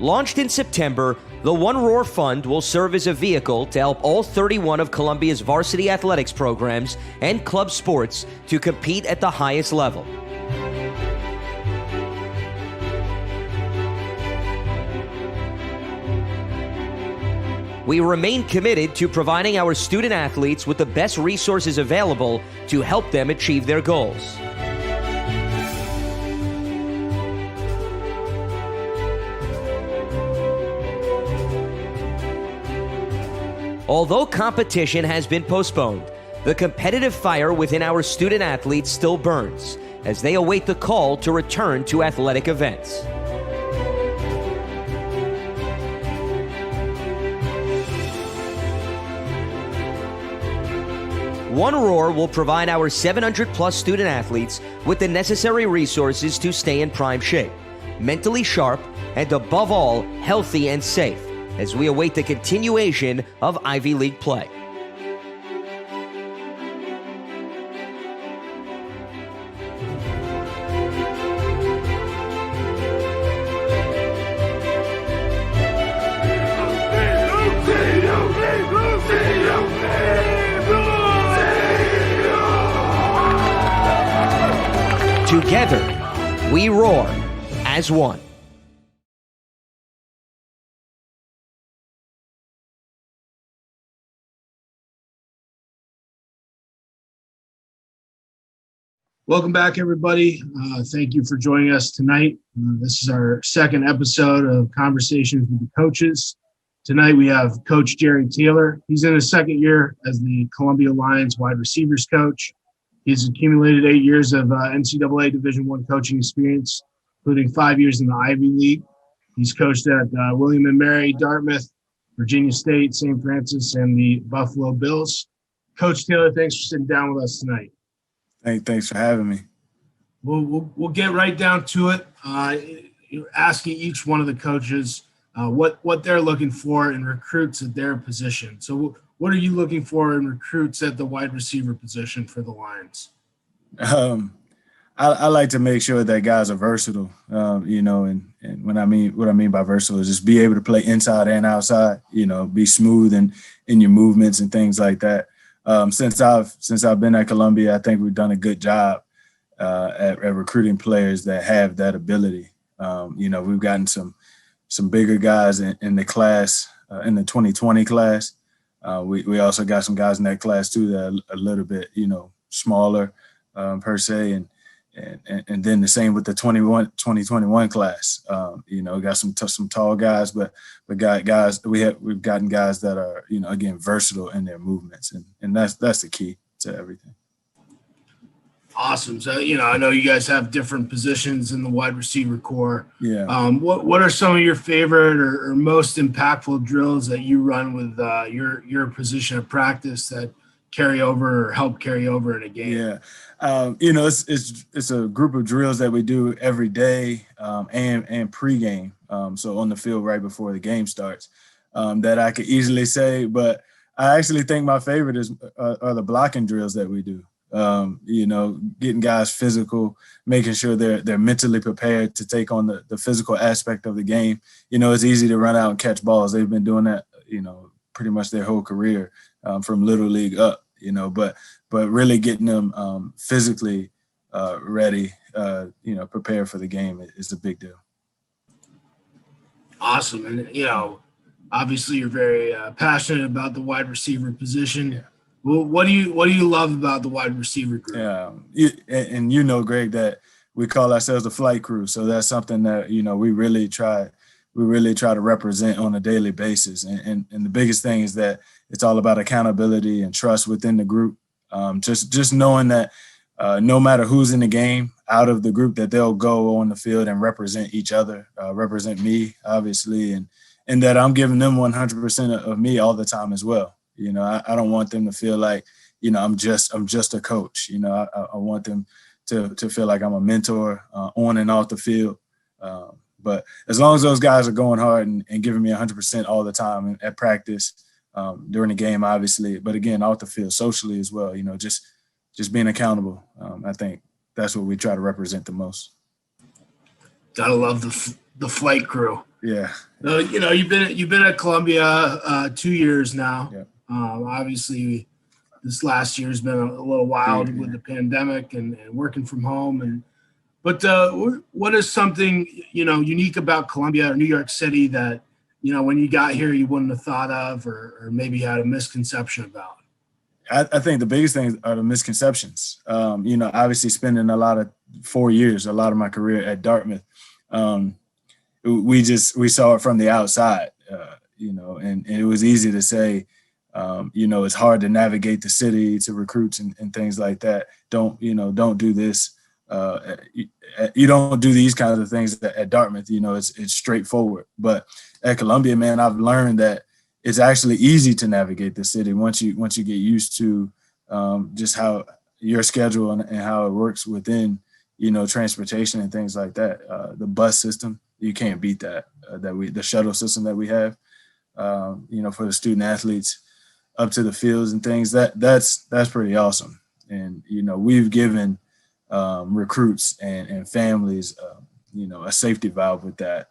Launched in September, the One Roar Fund will serve as a vehicle to help all 31 of Columbia's varsity athletics programs and club sports to compete at the highest level. We remain committed to providing our student athletes with the best resources available to help them achieve their goals. Although competition has been postponed, the competitive fire within our student athletes still burns as they await the call to return to athletic events. One Roar will provide our 700-plus student athletes with the necessary resources to stay in prime shape, mentally sharp, and above all, healthy and safe, as we await the continuation of Ivy League play. Together, we roar as one. Welcome back, everybody. Thank you for joining us tonight. This is our second episode of Conversations with the Coaches. Tonight we have Coach Jerry Taylor. He's in his second year as the Columbia Lions wide receivers coach. He's accumulated 8 years of NCAA Division I coaching experience, including 5 years in the Ivy League. He's coached at William & Mary, Dartmouth, Virginia State, St. Francis, and the Buffalo Bills. Coach Taylor, thanks for sitting down with us tonight. Thanks for having me. We'll get right down to it. You're asking each one of the coaches what they're looking for in recruits at their position. So what are you looking for in recruits at the wide receiver position for the Lions? I like to make sure that guys are versatile, and what I mean by versatile is just be able to play inside and outside, be smooth in your movements and things like that. Since I've been at Columbia, I think we've done a good job at recruiting players that have that ability. We've gotten some bigger guys in the class, in the 2020 class. We also got some guys in that class too that are a little bit, smaller per se, and then the same with the 2021 class. Got some tall guys, but we've gotten guys that are again versatile in their movements, and that's the key to everything. Awesome. So I know you guys have different positions in the wide receiver core. Yeah. What are some of your favorite or most impactful drills that you run with your position of practice that carry over or help carry over in a game? Yeah. It's a group of drills that we do every day and pregame. So on the field right before the game starts, that I could easily say, but I actually think my favorite are the blocking drills that we do. Getting guys physical, making sure they're mentally prepared to take on the physical aspect of the game. It's easy to run out and catch balls. They've been doing that, pretty much their whole career from Little League up, but really getting them physically ready, prepared for the game is a big deal. Awesome. And, obviously you're very passionate about the wide receiver position. Yeah. Well, what do you love about the wide receiver group? Yeah, and Greg, that we call ourselves the flight crew. So that's something that we really try to represent on a daily basis. And the biggest thing is that it's all about accountability and trust within the group. Just knowing that no matter who's in the game out of the group, that they'll go on the field and represent each other, represent me, obviously, and that I'm giving them 100% of me all the time as well. I don't want them to feel like, I'm just a coach. I want them to feel like I'm a mentor on and off the field. But as long as those guys are going hard and giving me 100% all the time at practice, during the game, obviously, but again, off the field, socially as well, just being accountable. I think that's what we try to represent the most. Gotta love the flight crew. Yeah. You've been at Columbia 2 years now. Yeah. Obviously, this last year has been a little wild with the pandemic and working from home. But what is something unique about Columbia or New York City that when you got here you wouldn't have thought of or maybe had a misconception about? I think the biggest things are the misconceptions. Obviously spending a lot of my career at Dartmouth, we saw it from the outside, and it was easy to say, it's hard to navigate the city to recruits and things like that. Don't do this. You don't do these kinds of things at Dartmouth. It's straightforward. But at Columbia, man, I've learned that it's actually easy to navigate the city once you get used to just how your schedule and how it works within transportation and things like that. The bus system, you can't beat that. The shuttle system that we have, for the student athletes up to the fields and things, that's pretty awesome. And we've given recruits and families a safety valve with that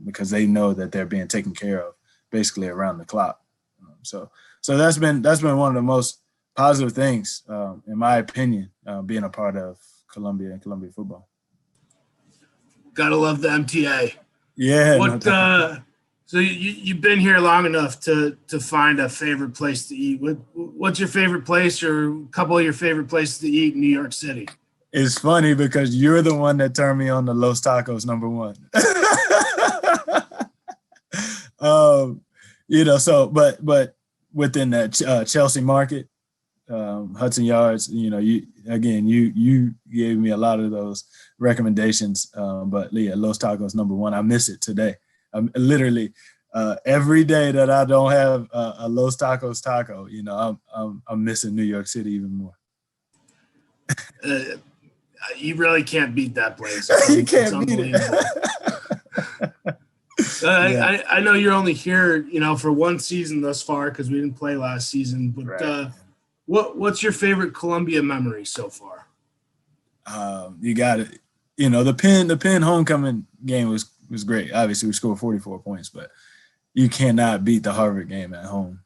because they know that they're being taken care of basically around the clock. So that's been one of the most positive things, in my opinion, being a part of Columbia and Columbia football. Gotta love the MTA. Yeah. So you've been here long enough to find a favorite place to eat. What's your favorite place or a couple of your favorite places to eat in New York City? It's funny because you're the one that turned me on to Los Tacos #1. But within that Chelsea market, Hudson Yards, you gave me a lot of those recommendations. But yeah, Los Tacos #1. I miss it today. I'm literally every day that I don't have a Los Tacos taco, I'm missing New York City even more. You really can't beat that place. You can't beat it. I know you're only here, for one season thus far because we didn't play last season. But right. What's your favorite Columbia memory so far? You got it. The Penn homecoming game was great. Obviously, we scored 44 points, but you cannot beat the Harvard game at home.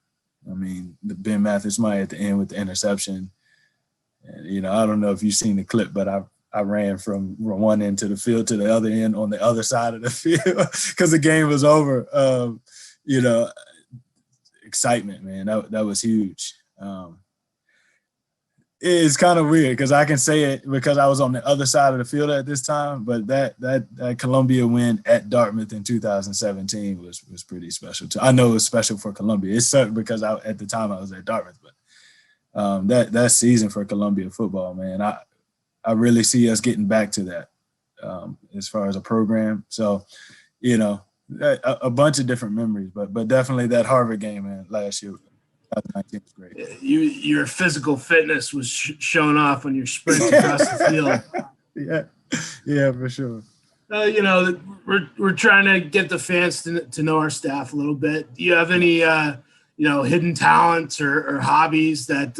I mean, the Ben Mathis-Meyer at the end with the interception. And, I don't know if you've seen the clip, but I ran from one end to the field to the other end on the other side of the field because the game was over. Excitement, man. That was huge. It's kind of weird because I can say it because I was on the other side of the field at this time, but that Columbia win at Dartmouth in 2017 was pretty special too. I know it was special for Columbia. It sucked because at the time I was at Dartmouth, but that season for Columbia football, man, I really see us getting back to that as far as a program. So, a bunch of different memories, but definitely that Harvard game, man, last year, 2019 was great. Your physical fitness was showing off when you're sprinting across the field. Yeah, for sure. We're trying to get the fans to know our staff a little bit. Do you have any hidden talents or hobbies that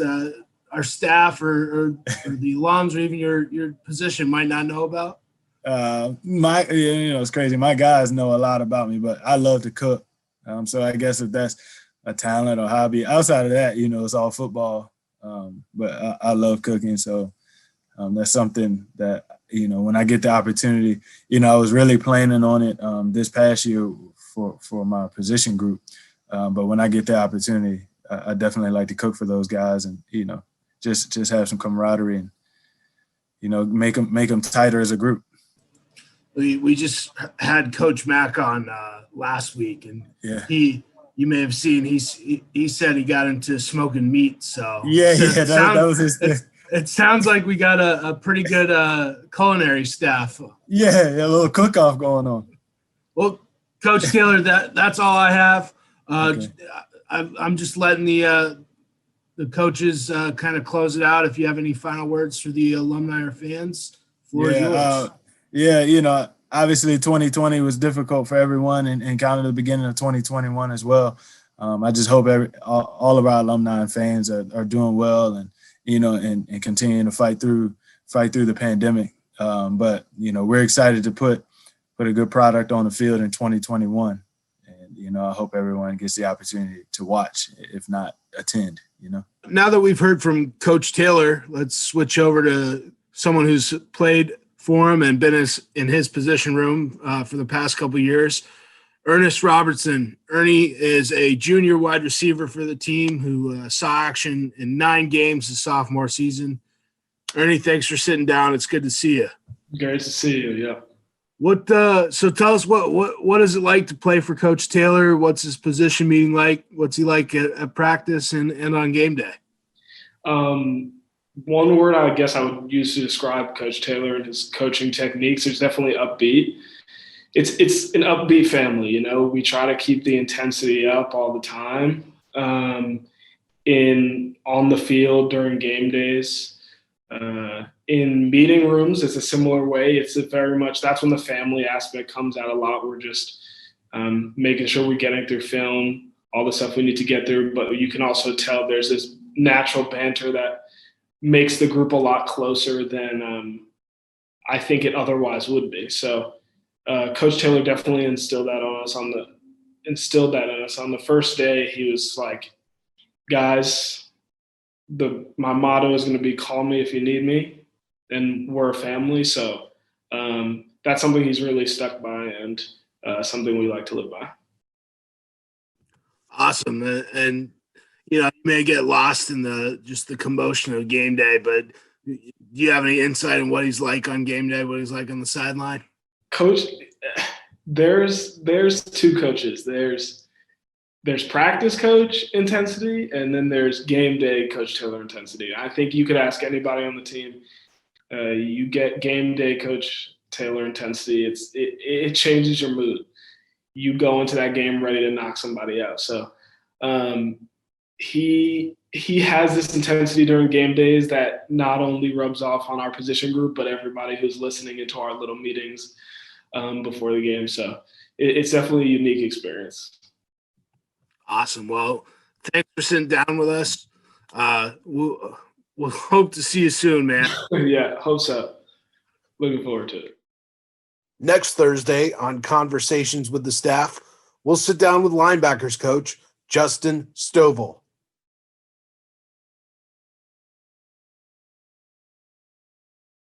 our staff or the alums or even your position might not know about? It's crazy. My guys know a lot about me, but I love to cook. So I guess if that's a talent or hobby, outside of that, it's all football. But I love cooking. So that's something that, when I get the opportunity, I was really planning on it this past year for my position group. But when I get the opportunity, I definitely like to cook for those guys and, just have some camaraderie and, make them tighter as a group. We just had Coach Mack on last week, and you may have seen he said he got into smoking meat. So that was his thing. It sounds like we got a pretty good culinary staff. Yeah, a little cook-off going on. Well, Coach Taylor, that's all I have. Okay. I'm just letting the coaches kind of close it out. If you have any final words for the alumni or fans, floor is yours. Obviously 2020 was difficult for everyone and kind of the beginning of 2021 as well. I just hope all of our alumni and fans are doing well and continuing to fight through the pandemic. But we're excited to put a good product on the field in 2021. And, I hope everyone gets the opportunity to watch, if not attend, Now that we've heard from Coach Taylor, let's switch over to someone who's played for him and been in his position room for the past couple of years. Ernest Robertson. Ernie is a junior wide receiver for the team who saw action in 9 games his sophomore season. Ernie, thanks for sitting down. It's good to see you. Great to see you. Yeah. So tell us what is it like to play for Coach Taylor? What's his position meeting like? What's he like at practice and on game day? One word I guess I would use to describe Coach Taylor and his coaching techniques is definitely upbeat. It's an upbeat family. We try to keep the intensity up all the time on the field during game days. In meeting rooms, it's a similar way. It's very much that's when the family aspect comes out a lot. We're just making sure we're getting through film, all the stuff we need to get through. But you can also tell there's this natural banter that makes the group a lot closer than I think it otherwise would be. So Coach Taylor definitely instilled that in us on the first day. He was like, guys, my motto is going to be call me if you need me, and we're a family. So that's something he's really stuck by and something we like to live by. Awesome. And you may get lost in the commotion of game day, but do you have any insight on what he's like on game day, what he's like on the sideline? Coach, there's 2 coaches. There's practice coach intensity, and then there's game day Coach Taylor intensity. I think you could ask anybody on the team. You get game day Coach Taylor intensity. It changes your mood. You go into that game ready to knock somebody out. So he has this intensity during game days that not only rubs off on our position group, but everybody who's listening into our little meetings before the game. So it's definitely a unique experience. Awesome. Well, thanks for sitting down with us. We'll hope to see you soon, man. Yeah, hope so. Looking forward to it. Next Thursday on Conversations with the Staff, we'll sit down with linebackers coach Justin Stovall.